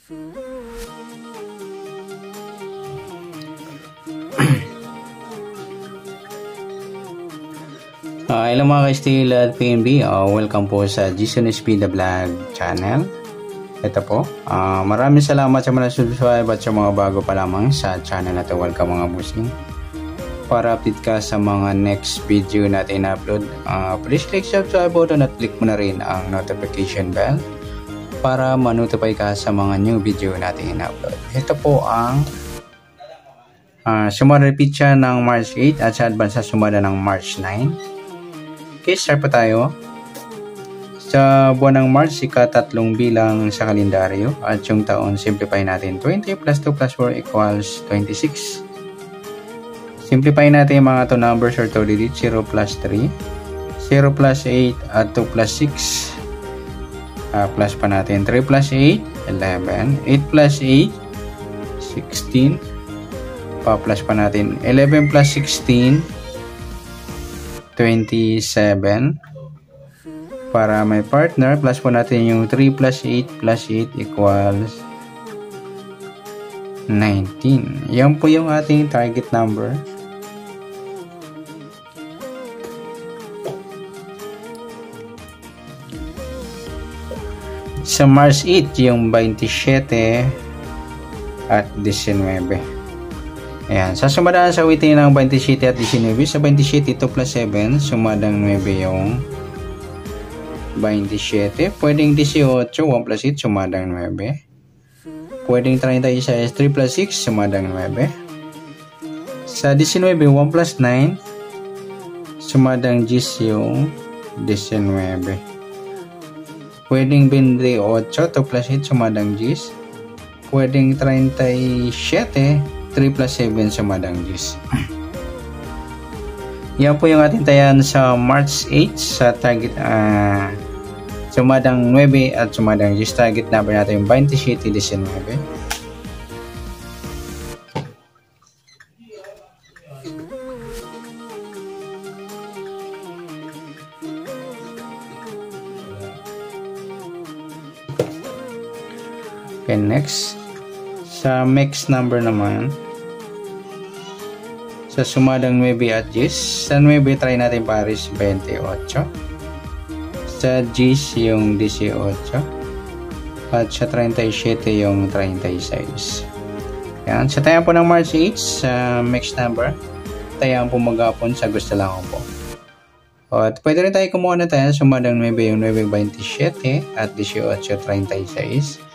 Hello mga ka-Steel at PNB, welcome po sa Jason SP The Vlog channel. Ito po, maraming salamat sa mga subscribe at sa mga bago pa lamang sa channel na ito. Welcome mga busing. Para update ka sa mga next video natin na-upload, please click subscribe button at click mo na rin ang notification bell para ma-notify ka sa mga new video natin na-upload. Ito po ang sumada repeat siya ng March 8 at sa advance sa sumada ng March 9. Okay, start po tayo. Sa buwan ng March, ika-tatlong bilang sa kalendaryo at yung taon, simplify natin. 20 plus 2 plus 4 equals 26. Simplify natin yung mga 2 numbers or 2 digits. 0 plus 3, 0 plus 8 at 2 plus 6. Plus pa natin. 3 plus 8, 11. 8 plus 8, 16. Pa-plus pa natin. 11 plus 16, 27. Para may partner, plus po natin yung 3 plus 8 plus 8 equals 19. Yan po yung ating target number. Sa March 8, yung 27 at 19. Ayan, sa sumadaan sa awitin ng 27 at 19, sa 27, 2 plus 7, sumadang 9 yung 27. Pwedeng 18, 1 plus 8, sumadang 9. Pwedeng 36, 3 plus 6, sumadang 9. Sa 19, 1 plus 9, sumadang 10 yung 19. Pwedeng 28, 2 plus 8, sumadang 10. Pwedeng 37, 3 plus 7 sumadang 10. Yan po yung ating tayan sa March 8 sa target sumadang 9 at sumadang 10. Target number natin yung 27, 19. Okay, next. Sa mix number naman, sa sumadang 9 at 10, sa 9 try natin pares 28. Sa 10 yung 18. At sa 37 yung 36. Yan. Sa tayan po ng March 8, sa mix number, tayan po maghapon sa gusto lang po. At pwede rin tayo kumuha na tayo sumadang 9 yung 9.27 at 18.36.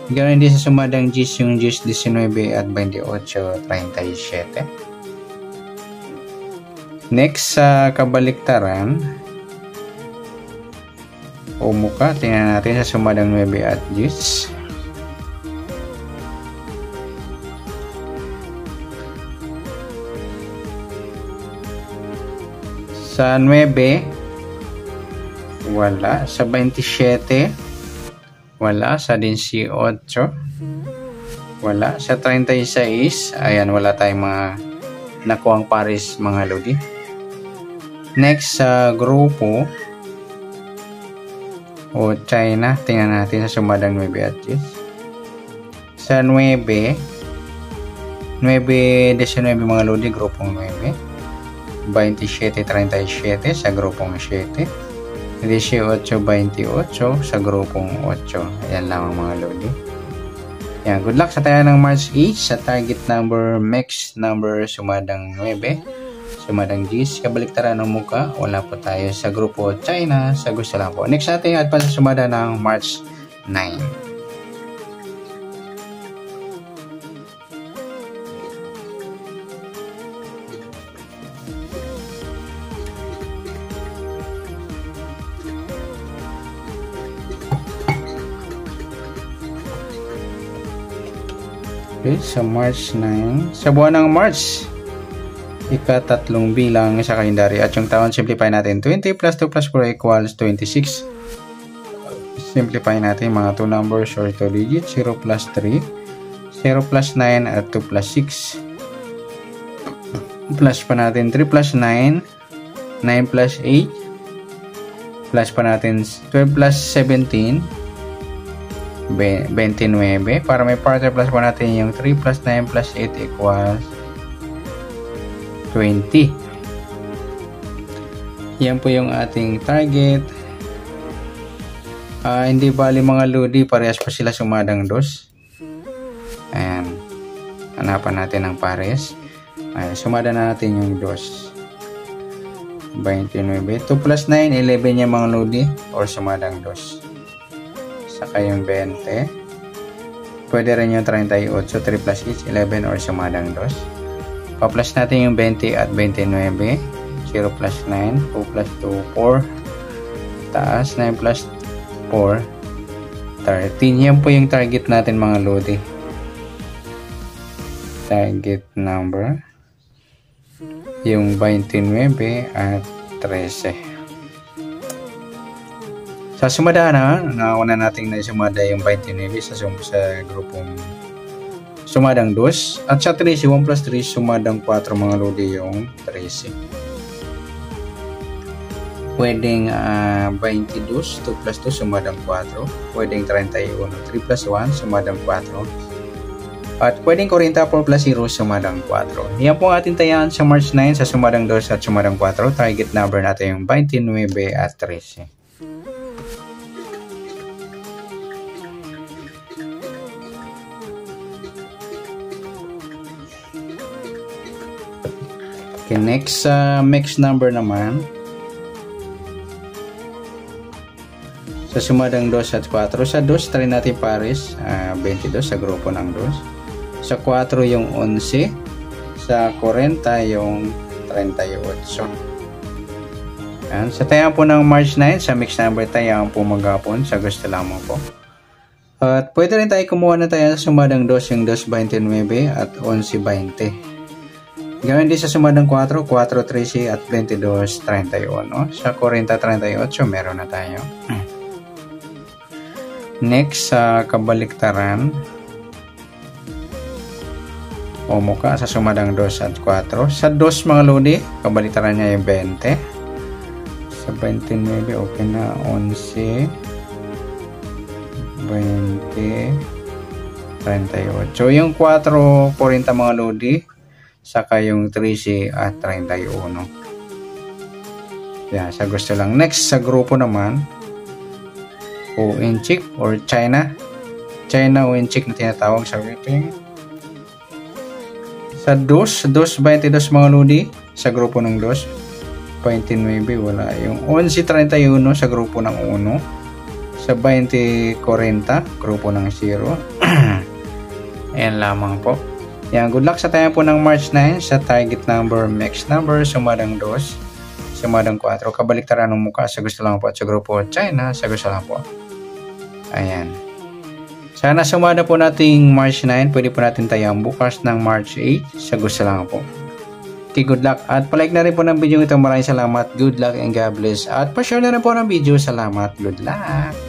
Ganoon din sa sumadang 10 yung 10.19 at 28.37. Next, sa kabaliktaran o muka, tingnan natin sa sumadang 9 at 10. Sa 9, wala. Sa 27, wala. Sa 18, wala. Sa 36, ayan, wala tayong mga nakuhang pares mga lodi. Next, sa grupo o China, tingnan natin sa sumadang 9 at 10. Sa 9, 19 mga lodi, grupong 9. 27, 37 sa grupong 7. 18-28 sa grupong 8. Ayan lang ang mga lodi. Yan, good luck sa tayo ng March 8 sa target number, mix number, sumadang 9, sumadang 10. Kabaliktaran ng muka, wala po tayo sa grupo China, sa gusto lang po. Next natin at pa sa sumada ng March 9. Okay, sa March 9, sa buwan ng March, ika-tatlong bilang sa kalendaryo at yung taon, simplify natin. 20 plus 2 plus 4 equals 26. Simplify natin mga 2 numbers or 2 digits. 0 plus 3, 0 plus 9 at 2 plus 6. Plus pa natin 3 plus 9, 9 plus 8, plus pa natin 12 plus 17, 29. Para may partner plus po natin yung 3 plus 9 plus 8 equals 20. Yan po yung ating target. Hindi bali mga lodi, parehas pa sila sumadang dos. Ayan. Hanapan natin ang pares. Sumada na natin yung dos. 29. 2 plus 9, 11 yung mga lodi or sumadang dos. Saka yung 20. Pwede rin yung 38. 3 plus each, 11 or sumadang dos. Pa-plus natin yung 20 at 29. 0 plus 9. 2 plus 2, 4. Taas, 9 plus 4. 13. Yan po yung target natin mga lodi. Target number. Yung 29 at 13. Sa sumada nauna natin na sumada yung 29 sa grupong sumadang 2. At sa 13, 1 plus 3, sumadang 4 mga lodi yung 13. Pwedeng 22, 2 plus 2, sumadang 4. Pwedeng 31, 3 plus 1, sumadang 4. At pwedeng 44 plus 0, sumadang 4. Yan po ating tayaan sa March 9 sa sumadang 2 at sumadang 4. Target number natin yung 29 at 13. Okay, next mix number naman. Sa sumadang 2 at 4. Sa 2, try natin pares. 22 sa grupo ng 2. Sa 4 yung 11. Sa 40 yung 38. Ayan. Sa tayaan po ng March 9, sa mix number tayaan po maghapon. Sa gusto lamang po. At pwede rin tayo kumuha na tayo sa sumadang 2 yung 2.29 at 11.20. Gawin din sa sumadang 4, 4.13 at 22.31. Sa 40.38 meron na tayo. Next, sa kabaliktaran o muka sa sumadang 2 at 4. Sa 2 mga lodi, kabaliktaran niya yung 20. Sa 29, okay na. 11, 20, 38. So, yung 4, 40 mga lodi, saka yung 13 at 31. Yan, sa gusto lang. Next, sa grupo naman, o inchik or China o inchik na tinatawag sa Philippines. Sa 2, 22 mga lodi sa grupo ng 2, 29 wala. Yung 11.31 sa grupo ng 1, sa 20.40 grupo ng 0. Ayan lamang po. Yan, good luck sa tayo po ng March 9 sa target number, mix number, sumadang 2, sumadang 4, kabaliktaran ng mukha sa gusto lang po at sa grupo China sa gusto lang po. Ayan. Sana sumada po nating March 9. Pwede po natin tayang bukas ng March 8 sa gusto lang po. Okay, good luck. At palike na rin po ng video ito. Maraming salamat. Good luck and God bless. At pa-share na rin po ng video. Salamat. Good luck.